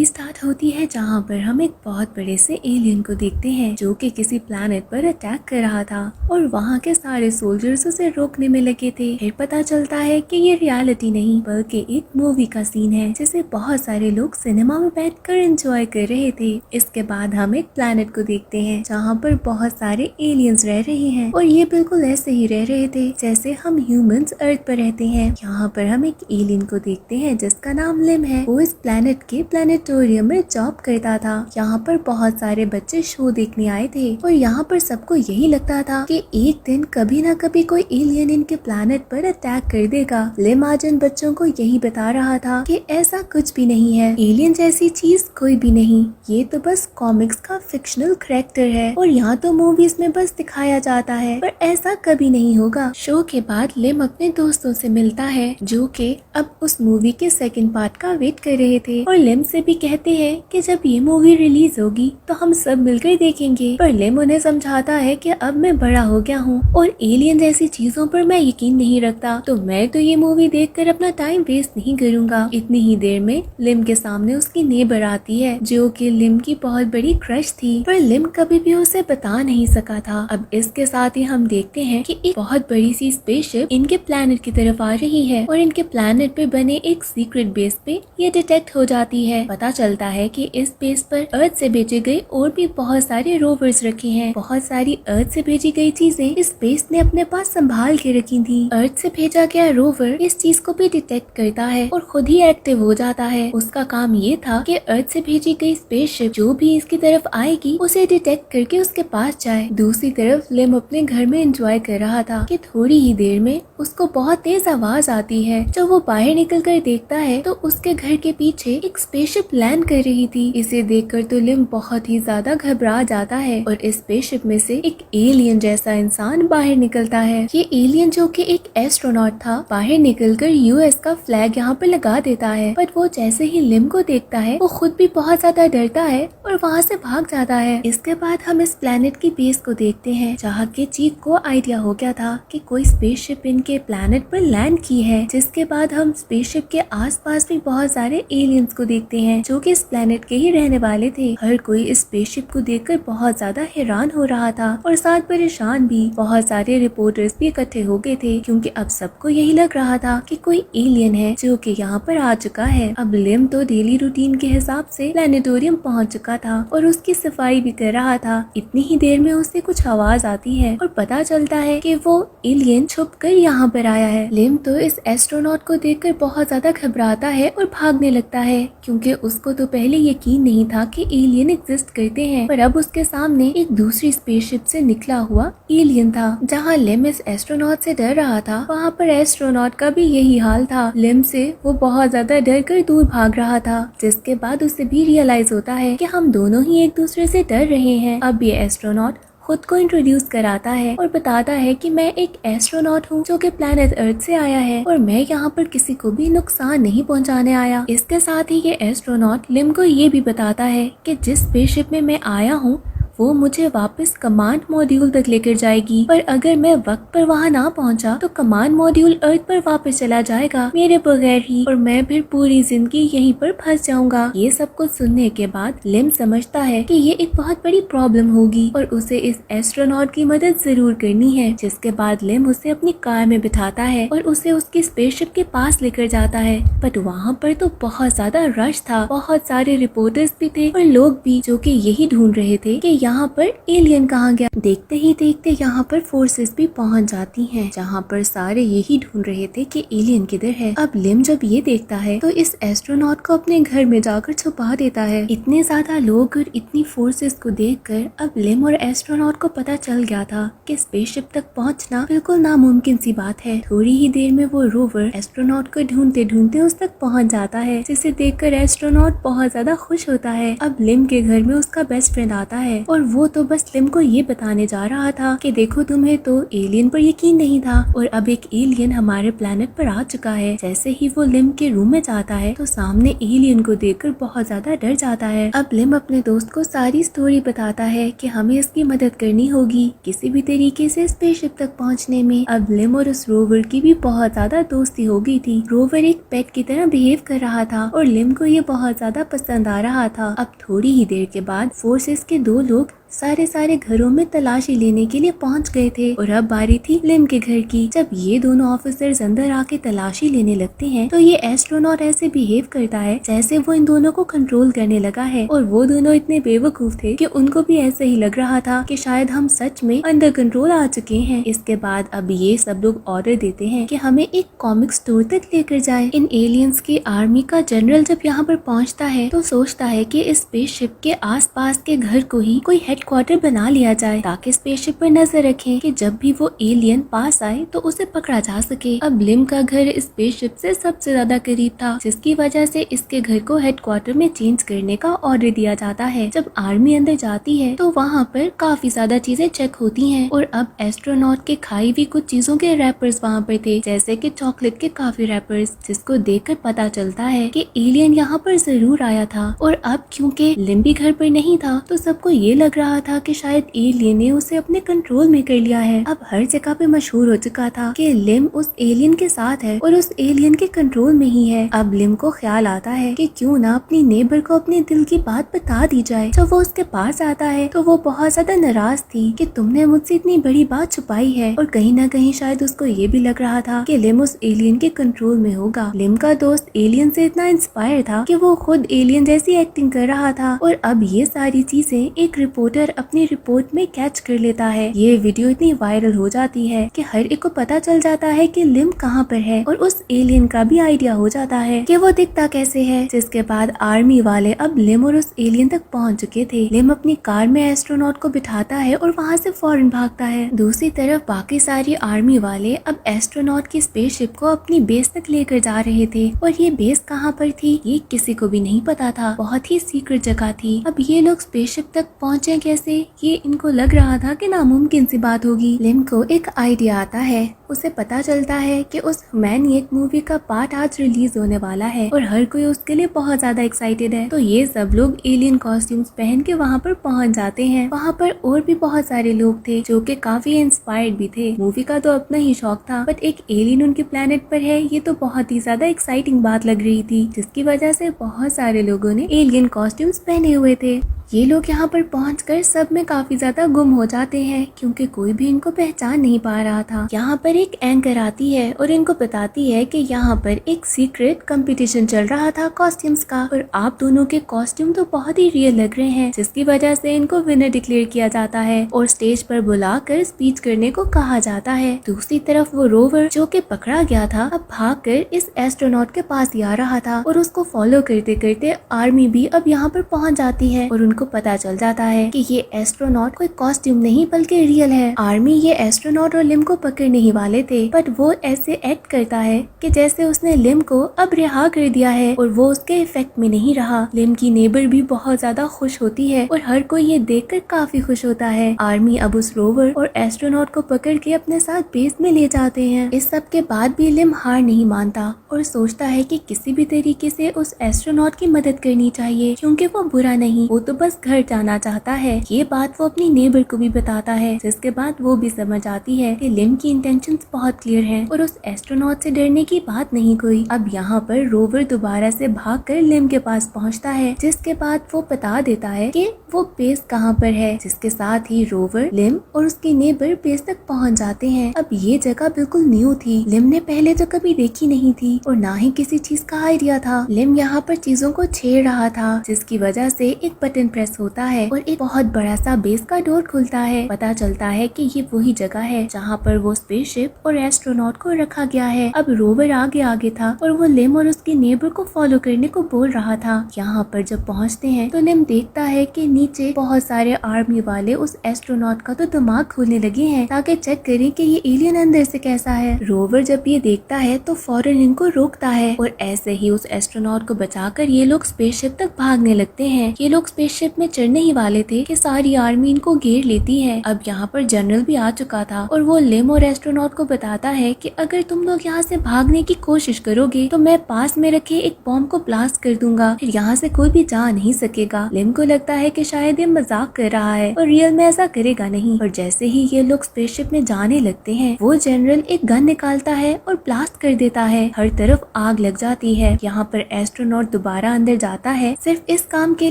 Movie start होती है जहाँ पर हम एक बहुत बड़े से एलियन को देखते हैं जो कि किसी प्लैनेट पर अटैक कर रहा था और वहाँ के सारे सोल्जर्स उसे रोकने में लगे थे। फिर पता चलता है कि ये रियलिटी नहीं बल्कि एक मूवी का सीन है जिसे बहुत सारे लोग सिनेमा में बैठकर एंजॉय कर रहे थे। इसके बाद हम एक प्लैनेट को देखते हैं जहाँ पर बहुत सारे एलियंस रह रहे हैं और ये बिल्कुल ऐसे ही रह रहे थे जैसे हम ह्यूमंस अर्थ पर रहते हैं। यहाँ पर हम एक एलियन को देखते हैं जिसका नाम लिम है। वो इस प्लैनेट के प्लैनेटोरियम में जॉब करता था। यहाँ पर बहुत सारे बच्चे शो देखने आए थे और यहाँ पर सबको यही लगता था कि एक दिन कभी ना कभी कोई एलियन इनके प्लैनेट पर अटैक कर देगा। लिम आज इन बच्चों को यही बता रहा था कि ऐसा कुछ भी नहीं है, एलियन जैसी चीज कोई भी नहीं, ये तो बस कॉमिक्स का फिक्शनल कैरेक्टर है और यहाँ तो मूवीज में बस दिखाया जाता है पर ऐसा कभी नहीं होगा। शो के बाद लिम अपने दोस्तों से मिलता है जो कि अब उस मूवी के सेकंड पार्ट का वेट कर रहे थे और लिम से भी कहते हैं कि जब ये मूवी रिलीज होगी तो हम सब मिलकर देखेंगे। पर लिम उन्हें समझाता है कि अब मैं बड़ा हो गया हूँ और एलियन जैसी चीजों पर मैं यकीन नहीं रखता, तो मैं तो ये मूवी देखकर अपना टाइम वेस्ट नहीं करूंगा। इतनी ही देर में लिम के सामने उसकी नेबर आती है जो कि लिम की बहुत बड़ी क्रश थी पर लिम कभी भी उसे बता नहीं सका था। अब इसके साथ ही हम देखते हैं कि एक बहुत बड़ी सी स्पेसशिप इनके प्लैनेट की तरफ आ रही है और इनके प्लैनेट पे बने एक सीक्रेट बेस पे ये डिटेक्ट हो जाती है। पता चलता है कि इस बेस पर अर्थ से भेजे गए और भी बहुत सारे रोवर्स रखे हैं। बहुत सारी अर्थ से भेजी गई चीजें इस बेस ने अपने पास संभाल के रखी थी। अर्थ से भेजा गया रोवर इस चीज को भी डिटेक्ट करता है और खुद ही एक्टिव हो जाता है। उसका काम ये था कि अर्थ से भेजी गई स्पेसशिप जो भी इसकी तरफ आएगी उसे डिटेक्ट करके उसके पास जाए। दूसरी तरफ लिम अपने घर में एंजॉय कर रहा था कि थोड़ी ही देर में उसको बहुत तेज आवाज आती है। जब वो बाहर निकल कर देखता है तो उसके घर के पीछे एक स्पेसशिप लैंड कर रही थी। इसे देखकर तो लिम बहुत ही ज्यादा घबरा जाता है और इस स्पेसशिप में से एक एलियन जैसा इंसान बाहर निकलता है। ये एलियन जो कि एक एस्ट्रोनॉट था बाहर निकलकर यूएस का फ्लैग यहाँ पर लगा देता है पर वो जैसे ही लिम को देखता है वो खुद भी बहुत ज्यादा डरता है और वहाँ से भाग जाता है। इसके बाद हम इस प्लैनेट की बेस को देखते हैं जहाँ के चीफ को आइडिया हो गया था कि कोई स्पेसशिप इनके प्लैनेट पर लैंड की है। जिसके बाद हम स्पेसशिप के आसपास भी बहुत सारे एलियंस को देखते हैं जो कि इस प्लैनेट के ही रहने वाले थे। हर कोई इस स्पेसशिप को देखकर बहुत ज्यादा हैरान हो रहा था और साथ परेशान भी। बहुत सारे रिपोर्टर्स भी इकट्ठे हो गए थे क्योंकि अब सबको यही लग रहा था कि कोई एलियन है जो कि यहाँ पर आ चुका है। अब लिम तो डेली रूटीन के हिसाब से प्लैनेटोरियम पहुँच चुका था और उसकी सफाई भी कर रहा था। इतनी ही देर में उससे कुछ आवाज आती है और पता चलता है कि वो एलियन छुप कर यहाँ पर आया है। लिम तो इस एस्ट्रोनॉट को देखकर बहुत ज्यादा घबराता है और भागने लगता है क्योंकि उसको तो पहले यकीन नहीं था कि एलियन एग्जिस्ट करते हैं। पर अब उसके सामने एक दूसरी स्पेसशिप से निकला हुआ एलियन था। जहाँ लिम इस एस्ट्रोनॉट से डर रहा था वहाँ पर एस्ट्रोनॉट का भी यही हाल था। लिम से वो बहुत ज्यादा डर कर दूर भाग रहा था जिसके बाद उसे भी रियलाइज होता है कि हम दोनों ही एक दूसरे से डर रहे हैं। अब ये एस्ट्रोनॉट खुद को इंट्रोड्यूस कराता है और बताता है कि मैं एक एस्ट्रोनॉट हूँ जो कि प्लैनेट अर्थ से आया है और मैं यहाँ पर किसी को भी नुकसान नहीं पहुँचाने आया। इसके साथ ही ये एस्ट्रोनॉट लिम को ये भी बताता है कि जिस स्पेसशिप में मैं आया हूँ वो मुझे वापस कमांड मॉड्यूल तक लेकर जाएगी पर अगर मैं वक्त पर वहाँ ना पहुँचा तो कमांड मॉड्यूल अर्थ पर वापस चला जाएगा मेरे बगैर ही और मैं फिर पूरी जिंदगी यहीं पर फंस जाऊंगा। ये सब कुछ सुनने के बाद लिम समझता है कि ये एक बहुत बड़ी प्रॉब्लम होगी और उसे इस एस्ट्रोनॉट की मदद जरूर करनी है। जिसके बाद लिम उसे अपनी कार में बिठाता है और उसे उसकी स्पेसशिप के पास लेकर जाता है। बट वहाँ पर तो बहुत ज्यादा रश था, बहुत सारे रिपोर्टर्स भी थे और लोग भी जो कि यही ढूंढ रहे थे कि यहाँ पर एलियन कहाँ गया। देखते ही देखते यहाँ पर फोर्सेस भी पहुँच जाती हैं जहाँ पर सारे यही ढूंढ रहे थे कि एलियन किधर है। अब लिम जब ये देखता है तो इस एस्ट्रोनॉट को अपने घर में जाकर छुपा देता है। इतने ज्यादा लोग और इतनी फोर्सेस को देखकर अब लिम और एस्ट्रोनॉट को पता चल गया था कि स्पेसशिप तक पहुँचना बिल्कुल नामुमकिन सी बात है। थोड़ी ही देर में वो रोवर एस्ट्रोनॉट को ढूंढते ढूंढते उस तक पहुँच जाता है जिसे देखकर एस्ट्रोनॉट बहुत ज्यादा खुश होता है। अब लिम के घर में उसका बेस्ट फ्रेंड आता है और वो तो बस लिम को ये बताने जा रहा था कि देखो तुम्हें तो एलियन पर यकीन नहीं था और अब एक एलियन हमारे प्लेनेट पर आ चुका है। जैसे ही वो लिम के रूम में जाता है तो सामने एलियन को देखकर बहुत ज्यादा डर जाता है। अब लिम अपने दोस्त को सारी स्टोरी बताता है कि हमें इसकी मदद करनी होगी किसी भी तरीके से स्पेसशिप तक पहुंचने में। अब लिम और उस रोवर की भी बहुत ज्यादा दोस्ती हो गई थी। रोवर एक पेट की तरह बिहेव कर रहा था और लिम को ये बहुत ज्यादा पसंद आ रहा था। अब थोड़ी ही देर के बाद फोर्सेस के 2 लोग सारे घरों में तलाशी लेने के लिए पहुंच गए थे और अब बारी थी लिम के घर की। जब ये दोनों ऑफिसर्स अंदर आके तलाशी लेने लगते हैं तो ये एस्ट्रोनॉट ऐसे बिहेव करता है जैसे वो इन दोनों को कंट्रोल करने लगा है और वो दोनों इतने बेवकूफ थे कि उनको भी ऐसे ही लग रहा था कि शायद हम सच में अंडर कंट्रोल आ चुके हैं। इसके बाद अब ये सब लोग ऑर्डर देते हैं कि हमें एक कॉमिक स्टोर तक लेकर जाए। इन एलियंस की आर्मी का जनरल जब यहाँ पर पहुँचता है तो सोचता है कि इस स्पेसशिप के आसपास के घर को ही कोई हेडक्वार्टर बना लिया जाए ताकि स्पेसशिप पर नजर रखें कि जब भी वो एलियन पास आए तो उसे पकड़ा जा सके। अब लिम का घर स्पेसशिप से सबसे ज्यादा करीब था जिसकी वजह से इसके घर को हेडक्वार्टर में चेंज करने का ऑर्डर दिया जाता है। जब आर्मी अंदर जाती है तो वहाँ पर काफी ज्यादा चीजें चेक होती हैं और अब एस्ट्रोनॉट के खाई हुई कुछ चीजों के रैपर्स वहाँ पर थे जैसे कि चॉकलेट के काफी रैपर्स, जिसको देखकर पता चलता है कि एलियन यहाँ पर जरूर आया था। और अब क्योंकि लिम भी घर पर नहीं था तो सबको ये लग रहा था कि शायद एलियन ने उसे अपने कंट्रोल में कर लिया है। अब हर जगह पे मशहूर हो चुका था कि लिम उस एलियन के साथ है और उस एलियन के कंट्रोल में ही है। अब लिम को ख्याल आता है कि क्यों ना अपनी नेबर को अपने दिल की बात बता दी जाए। जब वो उसके पास आता है तो वो बहुत ज्यादा नाराज थी कि तुमने मुझसे इतनी बड़ी बात छुपाई है और कहीं ना कहीं शायद उसको ये भी लग रहा था कि लिम उस एलियन के कंट्रोल में होगा। लिम का दोस्त एलियन से इतना इंस्पायर था कि वो खुद एलियन जैसी एक्टिंग कर रहा था और अब ये सारी चीजें एक रिपोर्टर अपनी रिपोर्ट में कैच कर लेता है। ये वीडियो इतनी वायरल हो जाती है कि हर एक को पता चल जाता है कि लिम कहाँ पर है और उस एलियन का भी आइडिया हो जाता है कि वो दिखता कैसे है। जिसके बाद आर्मी वाले अब लिम और उस एलियन तक पहुँच चुके थे। लिम अपनी कार में एस्ट्रोनॉट को बिठाता है और वहाँ से फौरन भागता है। दूसरी तरफ बाकी सारी आर्मी वाले अब एस्ट्रोनॉट की स्पेसशिप को अपनी बेस तक लेकर जा रहे थे और ये बेस कहाँ पर थी ये किसी को भी नहीं पता था। बहुत ही सीक्रेट जगह थी। अब ये लोग स्पेसशिप तक पहुँचे कैसे ये इनको लग रहा था कि नामुमकिन सी बात होगी। लिम को एक आइडिया आता है। उसे पता चलता है कि उस मैनिएक मूवी का पार्ट आज रिलीज होने वाला है और हर कोई उसके लिए बहुत ज्यादा एक्साइटेड है। तो ये सब लोग एलियन कॉस्ट्यूम्स पहन के वहाँ पर पहुँच जाते हैं। वहाँ पर और भी बहुत सारे लोग थे जो कि काफी इंस्पायर्ड भी थे। मूवी का तो अपना ही शौक था बट एक एलियन उनके प्लेनेट पर है ये तो बहुत ही ज्यादा एक्साइटिंग बात लग रही थी, जिसकी वजह से बहुत सारे लोगों ने एलियन कॉस्ट्यूम्स पहने हुए थे। ये लोग यहाँ पर पहुंचकर सब में काफी ज्यादा गुम हो जाते हैं क्योंकि कोई भी इनको पहचान नहीं पा रहा था। यहाँ पर एक एंकर आती है और इनको बताती है कि यहाँ पर एक सीक्रेट कंपटीशन चल रहा था कॉस्ट्यूम्स का और आप दोनों के कॉस्ट्यूम तो बहुत ही रियल लग रहे हैं, जिसकी वजह से इनको विनर डिक्लेयर किया जाता है और स्टेज पर बुलाकर स्पीच करने को कहा जाता है। दूसरी तरफ वो रोवर जो कि पकड़ा गया था अब भागकर इस एस्ट्रोनॉट के पास ही आ रहा था और उसको फॉलो करते करते आर्मी भी अब यहाँ पर पहुँच जाती है और उनको पता चल जाता है कि ये एस्ट्रोनॉट कोई कॉस्ट्यूम नहीं बल्कि रियल है। आर्मी ये एस्ट्रोनॉट और लिम को पकड़ने ही वाले थे बट वो ऐसे एक्ट करता है कि जैसे उसने लिम को अब रिहा कर दिया है और वो उसके इफेक्ट में नहीं रहा। लिम की नेबर भी बहुत ज्यादा खुश होती है और हर कोई ये देखकर काफी खुश होता है। आर्मी अब उस रोवर और एस्ट्रोनॉट को पकड़ के अपने साथ बेस में ले जाते हैं। इस सब के बाद भी लिम हार नहीं मानता और सोचता है कि किसी भी तरीके से उस एस्ट्रोनॉट की मदद करनी चाहिए क्योंकि वो बुरा नहीं, वो तो बस घर जाना चाहता है। ये बात वो अपनी नेबर को भी बताता है, जिसके बाद वो भी समझ आती है कि लिम की इंटेंशंस बहुत क्लियर हैं और उस एस्ट्रोनॉट से डरने की बात नहीं कोई। अब यहाँ पर रोवर दोबारा से भागकर लिम के पास पहुँचता है, जिसके बाद वो बता देता है कि वो बेस कहाँ पर है। जिसके साथ ही रोवर, लिम और उसकी नेबर बेस तक पहुँच जाते हैं। अब ये जगह बिल्कुल न्यू थी, लिम ने पहले तो कभी देखी नहीं थी और ना ही किसी चीज का आइडिया था। लिम यहाँ पर चीजों को छेड़ रहा था, जिसकी वजह से एक बटन प्रेस होता है और एक बहुत बड़ा सा बेस का डोर खुलता है। पता चलता है कि ये वही जगह है जहाँ पर वो स्पेसशिप और एस्ट्रोनॉट को रखा गया है। अब रोवर आगे आगे था और वो लिम और उसकी नेबर को फॉलो करने को बोल रहा था। यहाँ पर जब पहुँचते हैं तो लिम देखता है कि नीचे बहुत सारे आर्मी वाले उस एस्ट्रोनॉट का तो दिमाग खोलने लगे हैं ताकि चेक करें कि ये एलियन अंदर से कैसा है। रोवर जब ये देखता है तो फौरन इनको रोकता है और ऐसे ही उस एस्ट्रोनॉट को बचाकर ये लोग स्पेसशिप तक भागने लगते हैं। ये लोग स्पेसशिप में चढ़ने ही वाले थे कि सारी आर्मी इनको घेर लेती है। अब यहाँ पर जनरल भी आ चुका था और वो लिम और एस्ट्रोनॉट को बताता है कि अगर तुम लोग यहाँ से भागने की कोशिश करोगे तो मैं पास में रखे एक बॉम्ब को ब्लास्ट कर दूंगा, फिर यहाँ से कोई भी जा नहीं सकेगा। लिम को लगता है कि शायद ये मजाक कर रहा है और रियल में ऐसा करेगा नहीं। और जैसे ही ये लोग स्पेसशिप में जाने लगते हैं वो जनरल एक गन निकालता है और ब्लास्ट कर देता है। हर तरफ आग लग जाती है। यहाँ पर एस्ट्रोनॉट दोबारा अंदर जाता है सिर्फ इस काम के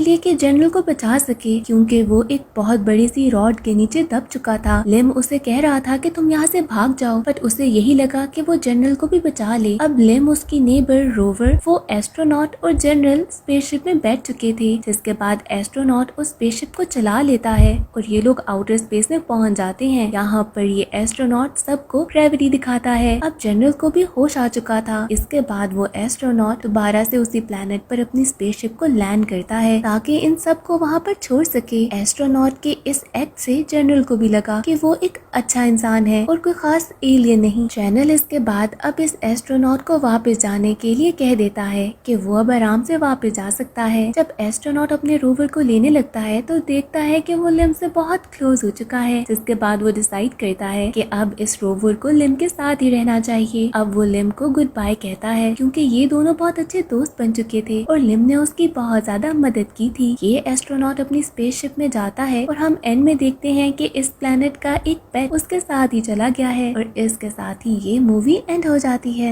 लिए कि जनरल को बचा सके, क्योंकि वो एक बहुत बड़ी सी रॉड के नीचे दब चुका था। लिम उसे कह रहा था कि तुम यहाँ से भाग जाओ, बट उसे यही लगा कि वो जनरल को भी बचा ले। अब लिम, उसकी नेबर रोवर, वो एस्ट्रोनॉट और जनरल स्पेसशिप में बैठ चुके थे, जिसके बाद एस्ट्रोनॉट उस स्पेसशिप को चला लेता है और ये लोग आउटर स्पेस में पहुंच जाते हैं। यहाँ पर ये एस्ट्रोनॉट सबको ग्रेविटी दिखाता है। अब जनरल को भी होश आ चुका था। इसके बाद वो एस्ट्रोनॉट दोबारा से उसी प्लेनेट पर अपनी स्पेसशिप को लैंड करता है ताकि इन सबको वहाँ पर छोड़ सके। एस्ट्रोनॉट के इस एक्ट से जनरल को भी लगा कि वो एक अच्छा इंसान है और कोई खास एलियन नहीं। चैनल इसके बाद अब इस एस्ट्रोनॉट को वापस जाने के लिए कह देता है कि वो अब आराम से वापस जा सकता है। जब एस्ट्रोनॉट अपने रोवर को लेने लगता है तो देखता है कि वो लिम से बहुत क्लोज हो चुका है, जिसके बाद वो डिसाइड करता है कि अब इस रोवर को लिम के साथ ही रहना चाहिए। अब वो लिम को गुड बाय कहता है क्योंकि ये दोनों बहुत अच्छे दोस्त बन चुके थे और लिम ने उसकी बहुत ज्यादा मदद की थी। ये एस्ट्रोनॉट अपनी स्पेसशिप में जाता है और हम एंड में देखते हैं कि इस प्लेनेट का एक पेट उसके साथ ही चला गया है और इसके साथ ही ये मूवी एंड हो जाती है।